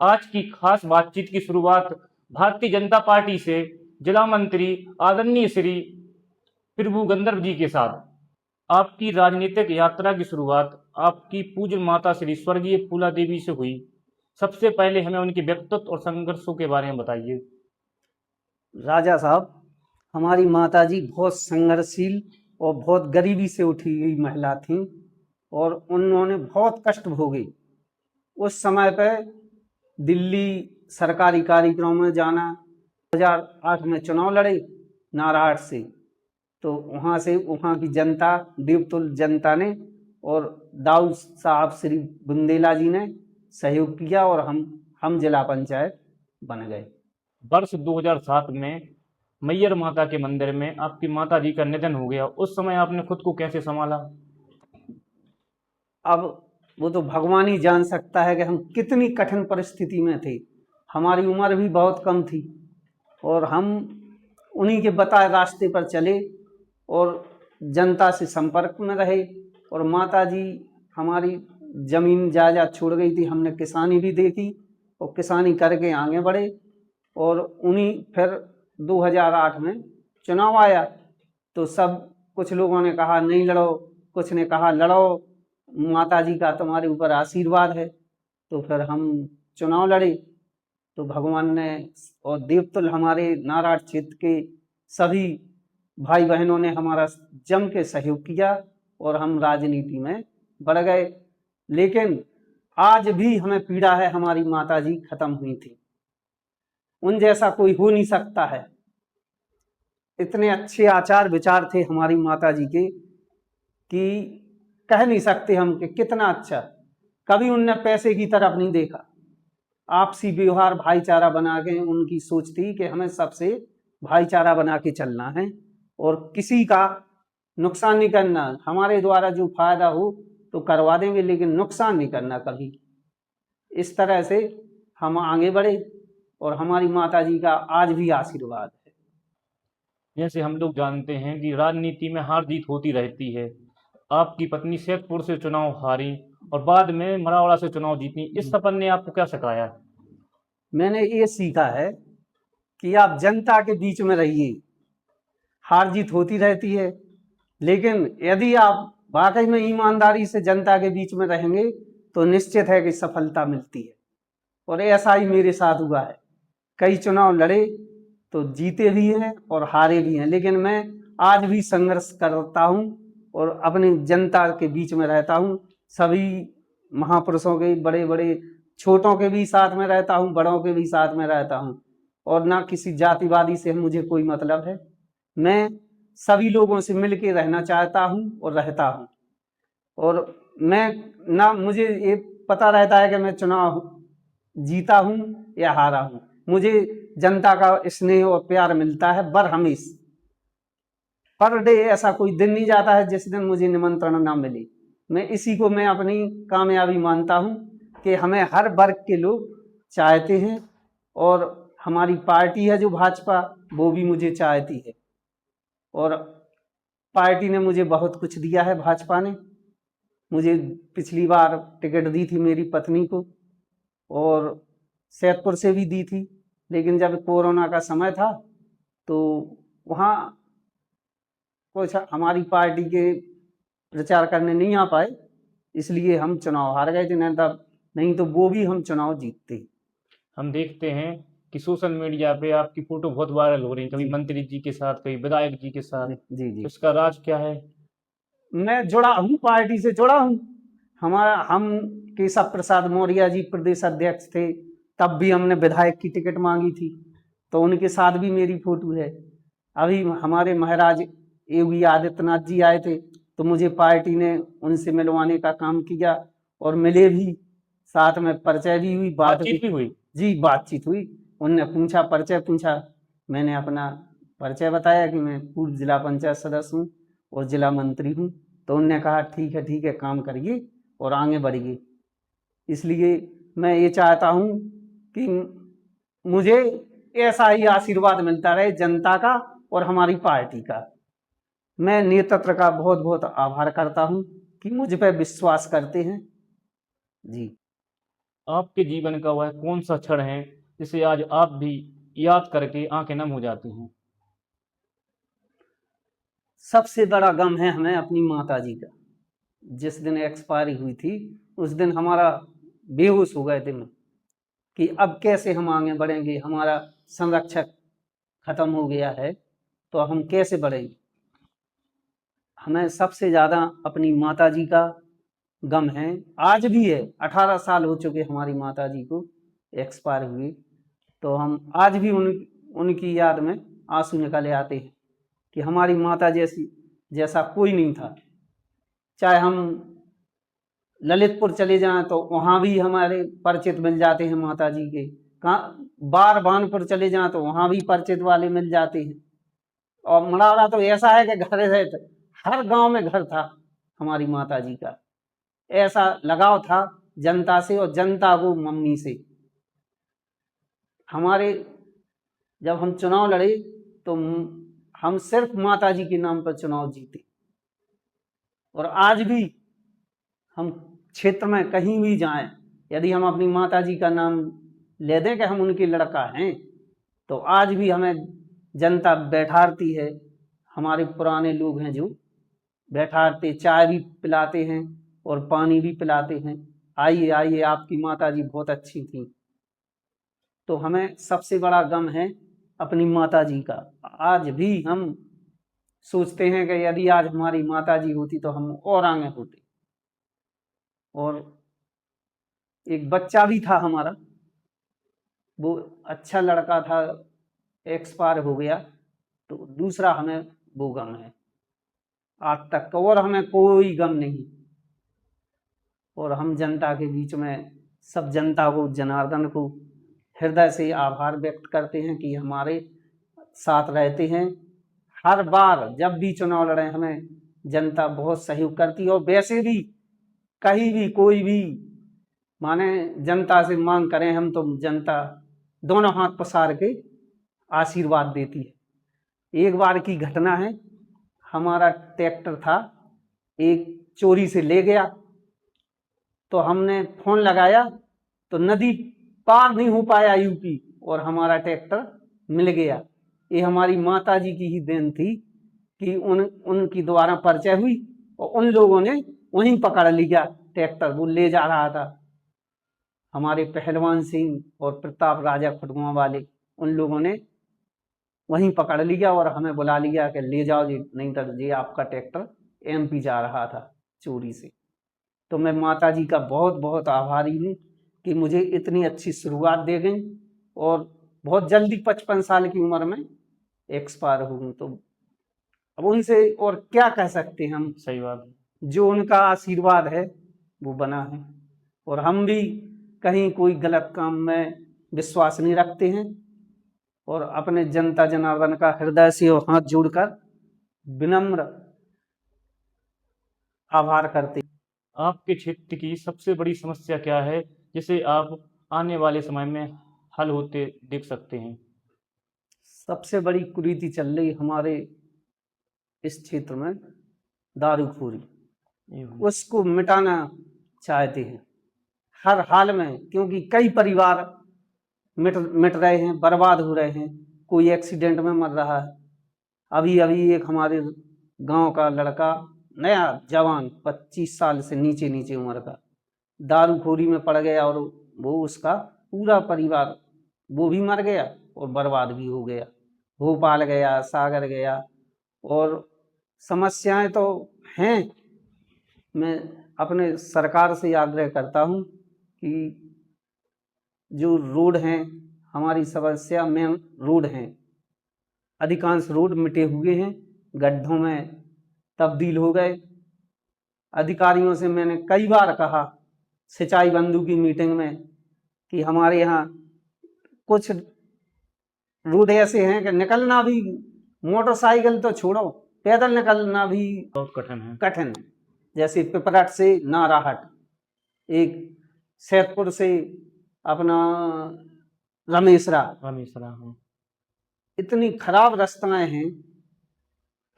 आज की खास बातचीत की शुरुआत भारतीय जनता पार्टी से जिला मंत्री आदरणीय श्री प्रभु गंधर्व जी के साथ। आपकी राजनीतिक यात्रा की शुरुआत आपकी पूज्य माता श्री स्वर्गीय फूला देवी से हुई। सबसे पहले हमें उनके व्यक्तित्व और संघर्षों के बारे में बताइए। राजा साहब, हमारी माताजी बहुत संघर्षशील और बहुत गरीबी से उठी हुई महिला थीं और उन्होंने बहुत कष्ट भोगे। उस समय पे दिल्ली सरकारी कार्यक्रमों में जाना, 2008 में चुनाव लड़े नारायण से, तो वहाँ से वहाँ की जनता, देवतुल्य जनता ने और दाऊद साहब श्री बुंदेला जी ने सहयोग किया और हम जिला पंचायत बन गए। वर्ष 2007 में मैयर माता के मंदिर में आपकी माता जी का निधन हो गया। उस समय आपने खुद को कैसे संभाला? अब वो तो भगवान ही जान सकता है कि हम कितनी कठिन परिस्थिति में थे। हमारी उम्र भी बहुत कम थी और हम उन्हीं के बताए रास्ते पर चले और जनता से संपर्क में रहे। और माता जी हमारी जमीन जायदाद छोड़ गई थी, हमने किसानी भी देखी और किसानी करके आगे बढ़े। और उन्हीं फिर 2008 में चुनाव आया तो सब कुछ लोगों ने कहा नहीं लड़ो, कुछ ने कहा लड़ो, माता जी का तुम्हारे ऊपर आशीर्वाद है। तो फिर हम चुनाव लड़े तो भगवान ने और देवतुल्य हमारे नारायण क्षेत्र के सभी भाई बहनों ने हमारा जम के सहयोग किया और हम राजनीति में बढ़ गए। लेकिन आज भी हमें पीड़ा है, हमारी माता जी खत्म हुई थी, उन जैसा कोई हो नहीं सकता है। इतने अच्छे आचार विचार थे हमारी माता जी के कि कह नहीं सकते हम कि कितना अच्छा। कभी उनने पैसे की तरफ नहीं देखा, आपसी व्यवहार भाईचारा बना के उनकी सोच थी कि हमें सबसे भाईचारा बना के चलना है और किसी का नुकसान नहीं करना। हमारे द्वारा जो फायदा हो तो करवा देंगे, लेकिन नुकसान नहीं करना कभी। इस तरह से हम आगे बढ़े और हमारी माता जी का आज भी आशीर्वाद है। जैसे हम लोग जानते हैं कि राजनीति में हार जीत होती रहती है। आपकी पत्नी सैदपुर से चुनाव हारी और बाद में मरावाड़ा से चुनाव जीती। इस सफर ने आपको क्या सिखाया? मैंने ये सीखा है कि आप जनता के बीच में रहिए। हार जीत होती रहती है, लेकिन यदि आप वाकई में ईमानदारी से जनता के बीच में रहेंगे तो निश्चित है कि सफलता मिलती है। और ऐसा ही मेरे साथ हुआ है। कई चुनाव लड़े तो जीते भी हैं और हारे भी हैं, लेकिन मैं आज भी संघर्ष करता हूं और अपनी जनता के बीच में रहता हूं। सभी महापुरुषों के, बड़े बड़े छोटों के भी साथ में रहता हूं, बड़ों के भी साथ में रहता हूं और ना किसी जातिवादी से मुझे कोई मतलब है। मैं सभी लोगों से मिल के रहना चाहता हूं और रहता हूं। और मैं ना, मुझे ये पता रहता है कि मैं चुनाव जीता हूं या हारा हूं, मुझे जनता का स्नेह और प्यार मिलता है बरहमेश। पर डे ऐसा कोई दिन नहीं जाता है जिस दिन मुझे निमंत्रण ना मिले। मैं इसी को मैं अपनी कामयाबी मानता हूं कि हमें हर वर्ग के लोग चाहते हैं और हमारी पार्टी है जो भाजपा, वो भी मुझे चाहती है। और पार्टी ने मुझे बहुत कुछ दिया है। भाजपा ने मुझे पिछली बार टिकट दी थी मेरी पत्नी को और सैदपुर से भी दी थी, लेकिन जब कोरोना का समय था तो वहाँ कुछ हमारी पार्टी के प्रचार करने नहीं आ पाए, इसलिए हम चुनाव हार गए थे। नहीं तो वो भी हम चुनाव जीतते। हम देखते हैं कि सोशल मीडिया पे आपकी फोटो बहुत वायरल हो रही है, कभी मंत्री जी के साथ, कभी विधायक जी के साथ। जी जी, इसका राज क्या है? मैं जुड़ा हूँ, पार्टी से जुड़ा हूँ। हम केशव प्रसाद मौर्य जी प्रदेश अध्यक्ष थे, तब भी हमने विधायक की टिकट मांगी थी, तो उनके साथ भी मेरी फोटो है। अभी हमारे महाराज योगी आदित्यनाथ जी आए थे तो मुझे पार्टी ने उनसे मिलवाने का काम किया और मिले भी, साथ में परिचय भी हुई, बातचीत भी हुई। जी बातचीत हुई। उनने पूछा, परिचय पूछा, मैंने अपना परिचय बताया कि मैं पूर्व जिला पंचायत सदस्य हूँ और जिला मंत्री हूँ। तो उनने कहा ठीक है काम करिए और आगे बढ़िए। इसलिए मैं ये चाहता हूँ कि मुझे ऐसा ही आशीर्वाद मिलता रहे जनता का और हमारी पार्टी का। मैं नेतृत्व का बहुत बहुत आभार करता हूँ कि मुझ पर विश्वास करते हैं। जी। आपके जीवन का वह कौन सा क्षण है जिसे आज आप भी याद करके आंखें नम हो जाती हैं? सबसे बड़ा गम है हमें अपनी माता जी का। जिस दिन एक्सपायरी हुई थी उस दिन हमारा बेहोश हो गए थे हम कि अब कैसे हम आगे बढ़ेंगे, हमारा संरक्षक खत्म हो गया है तो हम कैसे बढ़ेंगे। हमें सबसे ज़्यादा अपनी माता जी का गम है, आज भी है। 18 साल हो चुके हमारी माता जी को एक्सपायर हुए, तो हम आज भी उनकी याद में आंसू निकाले आते हैं कि हमारी माता जैसा कोई नहीं था। चाहे हम ललितपुर चले जाएं तो वहाँ भी हमारे परिचित मिल जाते हैं माता जी के, कहाँ बार बानपुर चले जाएं तो वहाँ भी परिचित वाले मिल जाते हैं। और मड़ावरा तो ऐसा है कि घर है, हर गांव में घर था हमारी माता जी का। ऐसा लगाव था जनता से और जनता को मम्मी से। हमारे जब हम चुनाव लड़े तो हम सिर्फ माता जी के नाम पर चुनाव जीते, और आज भी हम क्षेत्र में कहीं भी जाएं, यदि हम अपनी माता जी का नाम ले दें कि हम उनके लड़का हैं, तो आज भी हमें जनता बैठारती है। हमारे पुराने लोग हैं जो बैठारते, चाय भी पिलाते हैं और पानी भी पिलाते हैं, आइए आइए आपकी माता जी बहुत अच्छी थी। तो हमें सबसे बड़ा गम है अपनी माता जी का। आज भी हम सोचते हैं कि यदि आज हमारी माता जी होती तो हम और आगे होते। और एक बच्चा भी था हमारा, वो अच्छा लड़का था, एक्सपायर हो गया, तो दूसरा हमें वो गम है आज तक का, और हमें कोई गम नहीं। और हम जनता के बीच में सब जनता को, जनार्दन को हृदय से आभार व्यक्त करते हैं कि हमारे साथ रहते हैं। हर बार जब भी चुनाव लड़े हमें जनता बहुत सहयोग करती है, और वैसे भी कहीं भी कोई भी माने जनता से मांग करें हम तो जनता दोनों हाथ पसार के आशीर्वाद देती है। एक बार की घटना है, हमारा ट्रैक्टर था, एक चोरी से ले गया, तो हमने फोन लगाया तो नदी पार नहीं हो पाया यूपी, और हमारा ट्रैक्टर मिल गया। ये हमारी माता जी की ही देन थी कि उनकी द्वारा परिचय हुई और उन लोगों ने वहीं पकड़ लिया ट्रैक्टर, वो ले जा रहा था। हमारे पहलवान सिंह और प्रताप राजा खुटवा वाले, उन लोगों ने वहीं पकड़ लिया और हमें बुला लिया कि ले जाओ जी, नहीं तो जी आपका ट्रैक्टर एमपी जा रहा था चोरी से। तो मैं माता जी का बहुत बहुत आभारी हूँ कि मुझे इतनी अच्छी शुरुआत दे गई, और बहुत जल्दी 55 साल की उम्र में एक्सपायर हूँ। तो अब उनसे और क्या कह सकते हैं हम, सही बात। जो उनका आशीर्वाद है वो बना है। और हम भी कहीं कोई गलत काम में विश्वास नहीं रखते हैं, और अपने जनता जनार्दन का हृदय से और हाथ जोड़कर विनम्र आभार करते। आपके क्षेत्र की सबसे बड़ी समस्या क्या है जिसे आप आने वाले समय में हल होते देख सकते हैं? सबसे बड़ी कुरीति चल रही हमारे इस क्षेत्र में, दारूखोरी, उसको मिटाना चाहते हैं हर हाल में, क्योंकि कई परिवार मिट रहे हैं, बर्बाद हो रहे हैं, कोई एक्सीडेंट में मर रहा है। अभी अभी एक हमारे गांव का लड़का, नया जवान, 25 साल से नीचे नीचे उम्र का, दारूखोरी में पड़ गया, और वो उसका पूरा परिवार वो भी मर गया और बर्बाद भी हो गया। भोपाल गया, सागर गया, और समस्याएं तो हैं। मैं अपने सरकार से आग्रह करता हूं कि जो रोड हैं, हमारी समस्या मेन रोड हैं, अधिकांश रोड मिटे हुए हैं, गड्ढों में तब्दील हो गए। अधिकारियों से मैंने कई बार कहा सिंचाई बंधु की मीटिंग में कि हमारे यहाँ कुछ रोड ऐसे हैं कि निकलना भी, मोटरसाइकिल तो छोड़ो, पैदल निकलना भी बहुत कठिन है। कठिन है। जैसे पिपराट से नाराहट, एक सैदपुर से अपना रमेशरा, इतनी खराब रास्ताएं हैं।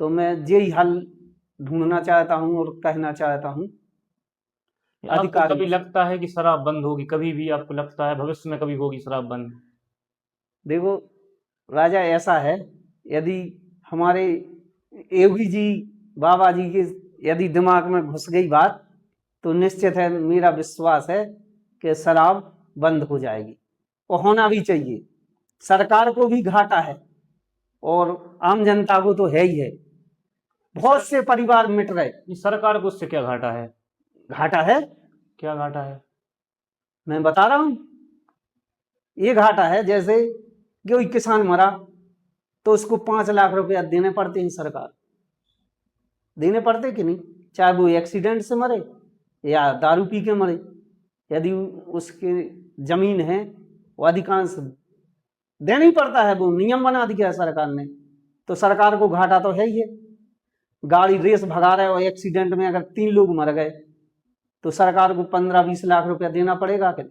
तो मैं यही हल ढूंढना चाहता हूं और कहना चाहता हूं आपको अधिकारी। कभी लगता है कि शराब बंद होगी? कभी भी आपको लगता है भविष्य में कभी होगी शराब बंद? देखो राजा, ऐसा है, यदि हमारे योगी जी, बाबा जी के यदि दिमाग में घुस गई बात, तो निश्चित है, मेरा विश्वास है कि शराब बंद हो जाएगी, और होना भी चाहिए। सरकार को भी घाटा है और आम जनता को तो है ही है। बहुत से परिवार मिट रहे। ये सरकार को उससे क्या घाटा है? घाटा है, क्या घाटा है? मैं बता रहा हूं। ये घाटा है, जैसे कोई किसान मरा तो उसको 5 लाख रुपया देने पड़ते हैं, सरकार देने पड़ते कि नहीं, चाहे वो एक्सीडेंट से मरे या दारू पी के मरे। यदि उसके जमीन है वो अधिकांश देना ही पड़ता है, वो नियम बना दिया है सरकार ने। तो सरकार को घाटा तो है ही है। गाड़ी रेस भगा रहे और एक्सीडेंट में अगर 3 लोग मर गए तो सरकार को 15-20 लाख रुपया देना पड़ेगा कि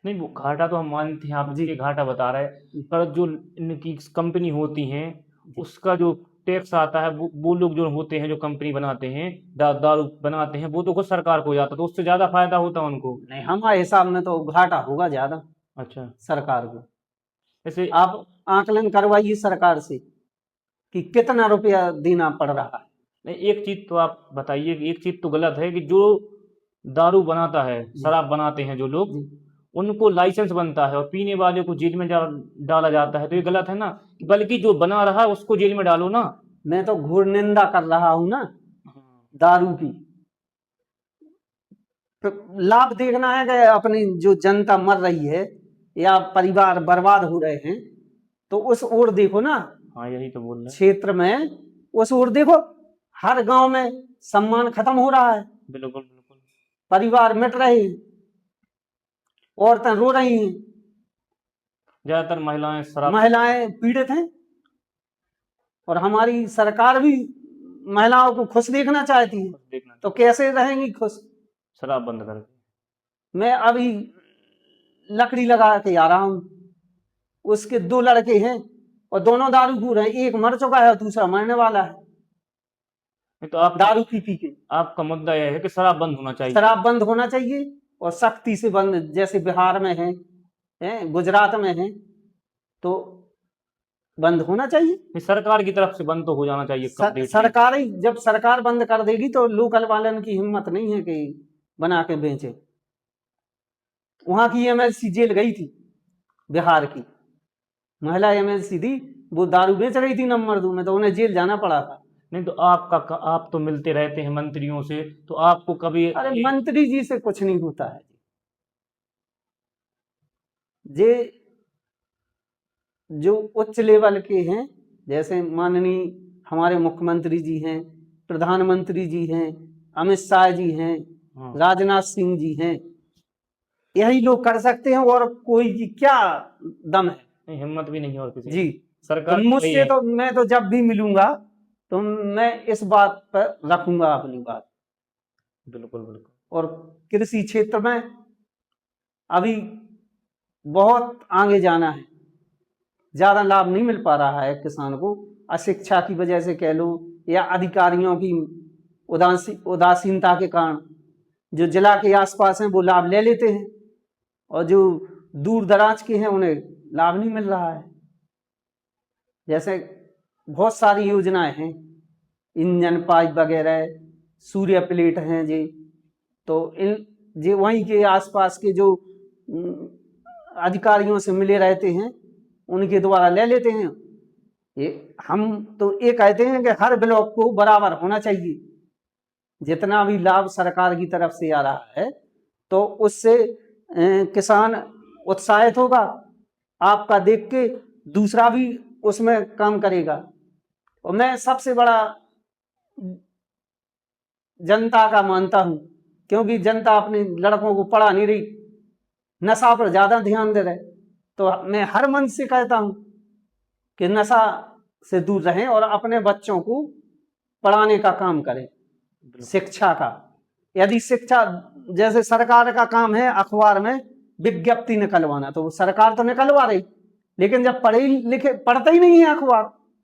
नहीं, वो घाटा तो हम मानते हैं, आप जी। ये घाटा बता रहे हैं, पर जो इनकी कंपनी होती हैं उसका जो टैक्स आता है, वो लोग जो होते हैं, जो कंपनी बनाते हैं, दारू बनाते हैं, वो तो खुद सरकार को जाता है, तो उससे ज्यादा फायदा होता है उनको। नहीं, हमारे हिसाब में तो घाटा होगा ज्यादा अच्छा, सरकार को। ऐसे आप आकलन करवाइए सरकार से कि कितना रुपया देना पड़ रहा है। नहीं, एक चीज तो आप बताइए कि एक चीज तो गलत है कि जो दारू बनाता है, शराब बनाते हैं जो लोग, जी। उनको लाइसेंस बनता है और पीने वाले को जेल में डाला जाता है, तो ये गलत है ना? बल्कि जो बना रहा है उसको जेल में डालो ना। मैं तो घोर निंदा कर रहा हूं ना दारू की। तो लाभ देखना है कि अपनी जो जनता मर रही है या परिवार बर्बाद हो रहे हैं, तो उस ओर देखो ना। हाँ, यही तो बोल रहे हैं। क्षेत्र में उस ओर देखो, हर गांव में सम्मान खत्म हो रहा है, बिल्कुल बिल्कुल। परिवार मिट रहे हैं, औरतें रो रही हैं, ज्यादातर महिलाएं महिलाएं पीड़ित हैं, और हमारी सरकार भी महिलाओं को खुश देखना चाहती है, देखना तो कैसे रहेंगी खुश। शराब बंद कर। मैं अभी लकड़ी लगा के आ रहा हूं, उसके 2 लड़के हैं और दोनों दारूखोर हैं, एक मर चुका है और दूसरा मरने वाला है तो आप दारू पी पी के। आपका मुद्दा यह है कि शराब बंद होना चाहिए। शराब बंद होना चाहिए और सख्ती से बंद, जैसे बिहार में है, गुजरात में है, तो बंद होना चाहिए। सरकार की तरफ से बंद तो हो जाना चाहिए कंप्लीट। सरकार ही, जब सरकार बंद कर देगी तो लोकल वालन की हिम्मत नहीं है कि बना के बेचे। वहां की एमएलसी जेल गई थी, बिहार की महिला एमएलसी थी, वो दारू बेच रही थी नंबर 2 में, तो उन्हें जेल जाना पड़ा था। नहीं तो आप तो मिलते रहते हैं मंत्रियों से, तो आपको कभी अरे मंत्री जी से कुछ नहीं होता है जे जो उच्च लेवल के हैं, जैसे माननीय हमारे मुख्यमंत्री जी हैं, प्रधानमंत्री जी हैं, अमित शाह जी हैं, राजनाथ सिंह जी हैं, यही लोग कर सकते हैं, और कोई की क्या दम है। नहीं, हिम्मत भी नहीं है और किसी जी। सरकार तो मुझसे तो मैं तो जब भी मिलूंगा तो मैं इस बात पर रखूंगा अपनी बात। बिल्कुल बिल्कुल। और कृषि क्षेत्र में अभी बहुत आगे जाना है, ज्यादा लाभ नहीं मिल पा रहा है किसान को, अशिक्षा की वजह से कह लो या अधिकारियों की उदासीनता के कारण। जो जिला के आसपास हैं वो लाभ ले लेते हैं, और जो दूर दराज के हैं उन्हें लाभ नहीं मिल रहा है। जैसे बहुत सारी योजनाएं हैं, इंजन पाइप वगैरह, सूर्य प्लेट हैं जी, तो इन वहीं के आसपास के जो अधिकारियों से मिले रहते हैं उनके द्वारा ले लेते हैं। ये हम तो ये कहते हैं कि हर ब्लॉक को बराबर होना चाहिए, जितना भी लाभ सरकार की तरफ से आ रहा है तो उससे किसान उत्साहित होगा, आपका देख के दूसरा भी उसमें काम करेगा। और मैं सबसे बड़ा जनता का मानता हूं, क्योंकि जनता अपने लड़कों को पढ़ा नहीं रही, नशा पर ज्यादा ध्यान दे रहे, तो मैं हर मन से कहता हूं कि नशा से दूर रहें और अपने बच्चों को पढ़ाने का काम करें, शिक्षा का। यदि शिक्षा, जैसे सरकार का काम है अखबार में विज्ञप्ति निकलवाना, तो सरकार तो निकलवा रही, लेकिन जब पढ़े लिखे पढ़ते ही नहीं है अखबार,